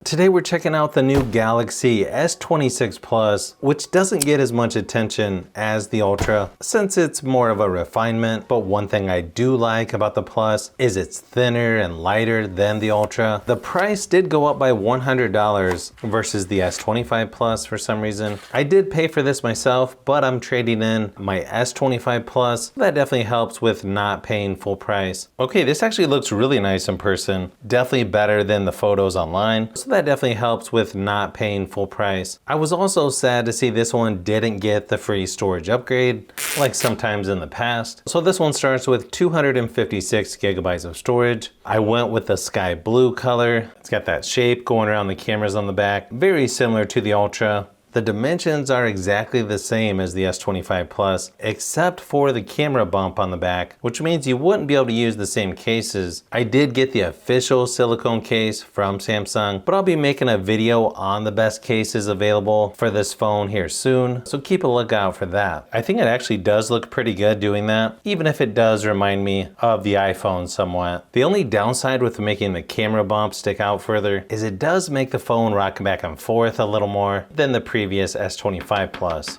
Today we're checking out the new Galaxy S26 Plus, which doesn't get as much attention as the Ultra since it's more of a refinement. But one thing I do like about the Plus is it's thinner and lighter than the Ultra. The price did go up by $100 versus the S25 Plus for some reason. I did pay for this myself, but I'm trading in my S25 Plus. That definitely helps with not paying full price. Okay, this actually looks really nice in person. Definitely better than the photos online. So that definitely helps with not paying full price. I was also sad to see this one didn't get the free storage upgrade like sometimes in the past. So this one starts with 256 gigabytes of storage. I went with the sky blue color. It's got that shape going around the cameras on the back, very similar to the Ultra. The dimensions are exactly the same as the S25 Plus, except for the camera bump on the back, which means you wouldn't be able to use the same cases. I did get the official silicone case from Samsung, but I'll be making a video on the best cases available for this phone here soon, so keep a lookout for that. I think it actually does look pretty good doing that, even if it does remind me of the iPhone somewhat. The only downside with making the camera bump stick out further is it does make the phone rock back and forth a little more than the previous S25 Plus.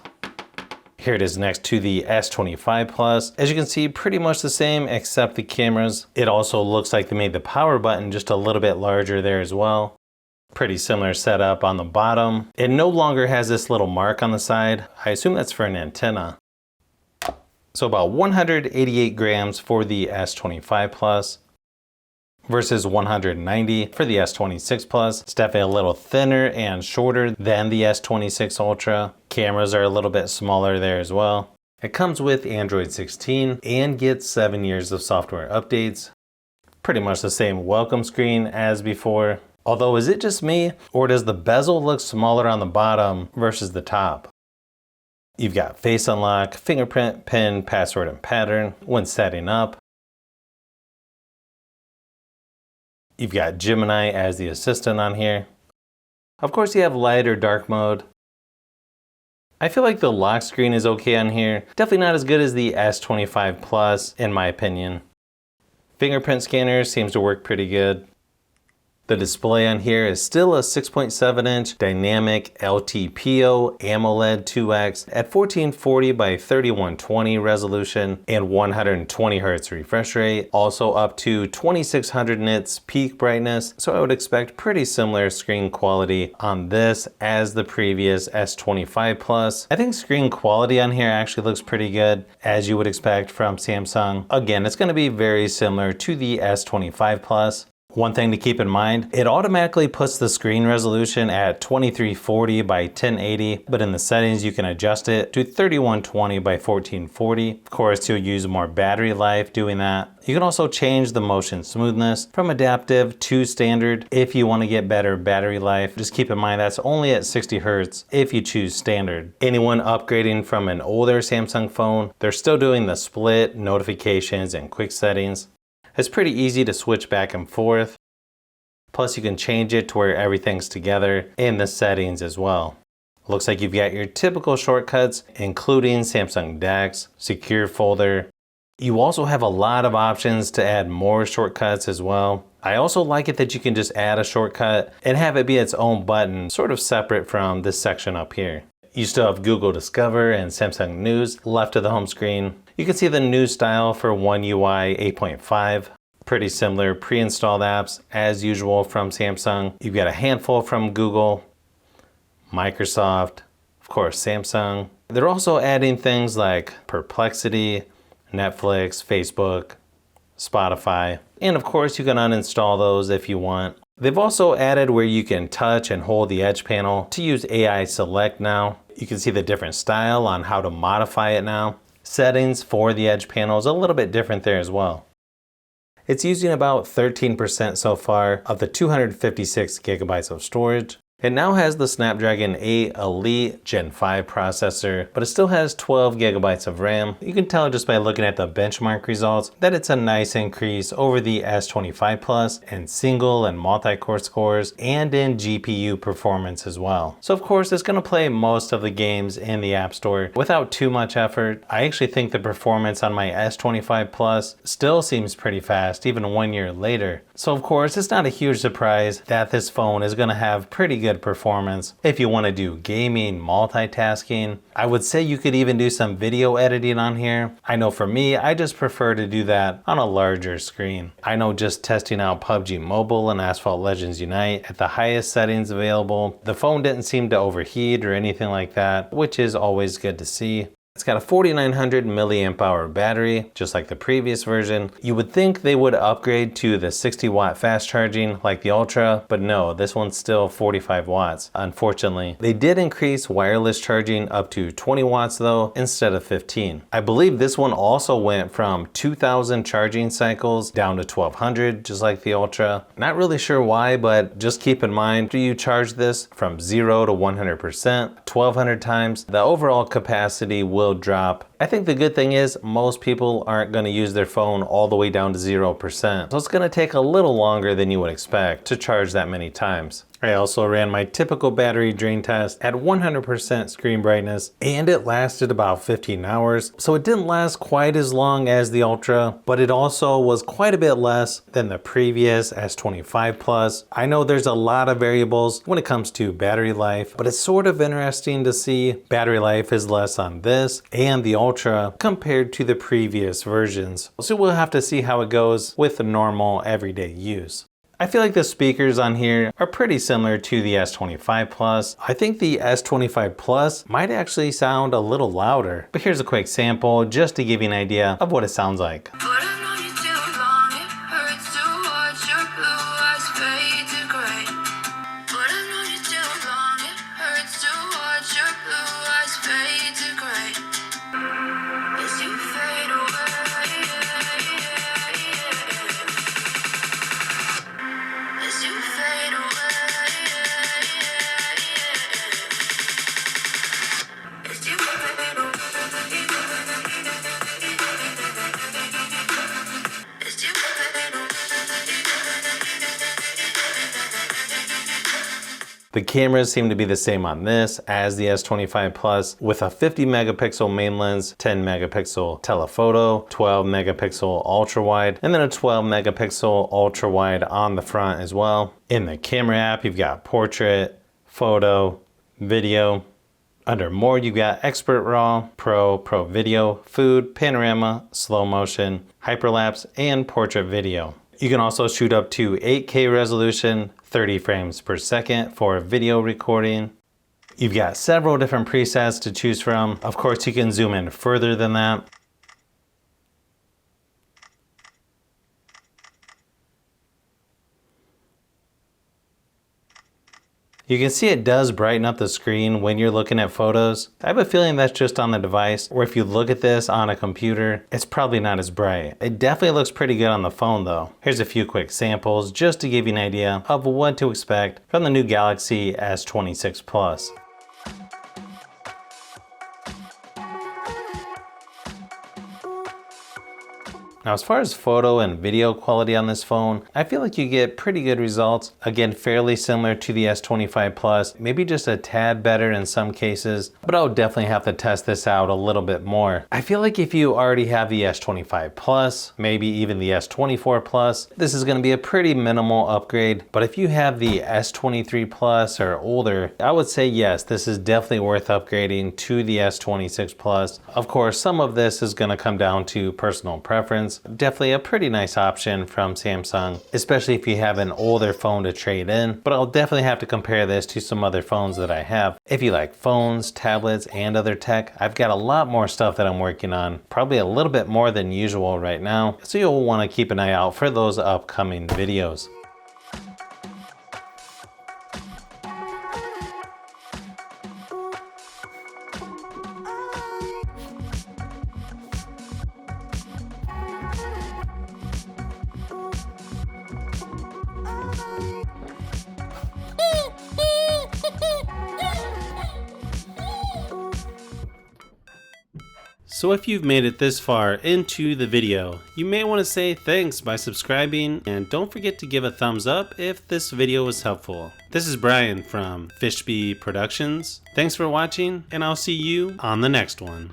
Here it is next to the S25 Plus. As you can see, pretty much the same except the cameras. It also looks like they made the power button just a little bit larger there as well. Pretty similar setup on the bottom. It no longer has this little mark on the side. I assume that's for an antenna. So about 188 grams for the S25 Plus. Versus 190 for the S26 Plus. It's definitely a little thinner and shorter than the S26 Ultra. Cameras are a little bit smaller there as well. It comes with Android 16 and gets 7 years of software updates. Pretty much the same welcome screen as before. Although, is it just me, or does the bezel look smaller on the bottom versus the top? You've got face unlock, fingerprint, PIN, password, and pattern when setting up. You've got Gemini as the assistant on here. Of course, you have light or dark mode. I feel like the lock screen is okay on here. Definitely not as good as the S25 Plus, in my opinion. Fingerprint scanner seems to work pretty good. The display on here is still a 6.7-inch dynamic LTPO AMOLED 2X at 1440 by 3120 resolution and 120 Hz refresh rate, also up to 2600 nits peak brightness, so I would expect pretty similar screen quality on this as the previous S25 Plus. I think screen quality on here actually looks pretty good, as you would expect from Samsung. Again, it's going to be very similar to the S25 Plus. One thing to keep in mind, it automatically puts the screen resolution at 2340 by 1080, but in the settings you can adjust it to 3120 by 1440. Of course, you'll use more battery life doing that. You can also change the motion smoothness from adaptive to standard if you want to get better battery life. Just keep in mind that's only at 60 Hz if you choose standard. Anyone upgrading from an older Samsung phone, they're still doing the split, notifications, and quick settings. It's pretty easy to switch back and forth. Plus you can change it to where everything's together in the settings as well. Looks like you've got your typical shortcuts, including Samsung DeX, secure folder. You also have a lot of options to add more shortcuts as well. I also like it that you can just add a shortcut and have it be its own button, sort of separate from this section up here. You still have Google Discover and Samsung News left of the home screen. You can see the new style for One UI 8.5. Pretty similar pre-installed apps as usual from Samsung. You've got a handful from Google, Microsoft, of course Samsung. They're also adding things like Perplexity, Netflix, Facebook, Spotify, and of course you can uninstall those if you want. They've also added where you can touch and hold the edge panel to use AI Select now. You can see the different style on how to modify it now. Settings for the edge panel is a little bit different there as well. It's using about 13% so far of the 256 gigabytes of storage. It now has the Snapdragon 8 Elite Gen 5 processor, but it still has 12 gigabytes of RAM. You can tell just by looking at the benchmark results that it's a nice increase over the S25 Plus in single and multi-core scores and in GPU performance as well. So of course it's going to play most of the games in the App Store without too much effort. I actually think the performance on my S25 Plus still seems pretty fast even 1 year later. So of course it's not a huge surprise that this phone is going to have pretty good performance if you want to do gaming, multitasking. I would say you could even do some video editing on here. I know for me, I just prefer to do that on a larger screen. I know just testing out PUBG Mobile and Asphalt Legends Unite at the highest settings available, the phone didn't seem to overheat or anything like that, which is always good to see. It's got a 4900 milliamp hour battery, just like the previous version. You would think they would upgrade to the 60 watt fast charging like the Ultra, but no, this one's still 45 watts, unfortunately. They did increase wireless charging up to 20 watts though, instead of 15. I believe this one also went from 2000 charging cycles down to 1200, just like the Ultra. Not really sure why, but just keep in mind, after you charge this from 0 to 100%, 1200 times, the overall capacity will drop. I think the good thing is most people aren't going to use their phone all the way down to 0%. So it's going to take a little longer than you would expect to charge that many times. I also ran my typical battery drain test at 100% screen brightness and it lasted about 15 hours. So it didn't last quite as long as the Ultra, but it also was quite a bit less than the previous S25 Plus. I know there's a lot of variables when it comes to battery life, but it's sort of interesting to see battery life is less on this and the Ultra compared to the previous versions. So we'll have to see how it goes with the normal everyday use. I feel like the speakers on here are pretty similar to the S25 Plus. I think the S25 Plus might actually sound a little louder, but here's a quick sample just to give you an idea of what it sounds like. The cameras seem to be the same on this as the S25 Plus with a 50 megapixel main lens, 10 megapixel telephoto, 12 megapixel ultra wide, and then a 12 megapixel ultra wide on the front as well. In the camera app, you've got portrait, photo, video. Under more, you've got expert raw, pro video, food, panorama, slow motion, hyperlapse, and portrait video. You can also shoot up to 8K resolution, 30 frames per second for video recording. You've got several different presets to choose from. Of course, you can zoom in further than that. You can see it does brighten up the screen when you're looking at photos. I have a feeling that's just on the device, or if you look at this on a computer, it's probably not as bright. It definitely looks pretty good on the phone though. Here's a few quick samples just to give you an idea of what to expect from the new Galaxy S26 Plus. Now, as far as photo and video quality on this phone, I feel like you get pretty good results. Again, fairly similar to the S25 Plus, maybe just a tad better in some cases, but I'll definitely have to test this out a little bit more. I feel like if you already have the S25 Plus, maybe even the S24 Plus, this is gonna be a pretty minimal upgrade. But if you have the S23 Plus or older, I would say yes, this is definitely worth upgrading to the S26 Plus. Of course, some of this is gonna come down to personal preference. Definitely a pretty nice option from Samsung, especially if you have an older phone to trade in, but I'll definitely have to compare this to some other phones that I have. If you like phones, tablets, and other tech, I've got a lot more stuff that I'm working on, probably a little bit more than usual right now, so you'll want to keep an eye out for those upcoming videos. So if you've made it this far into the video, you may want to say thanks by subscribing, and don't forget to give a thumbs up if this video was helpful. This is Brian from Fishbee Productions. Thanks for watching, and I'll see you on the next one.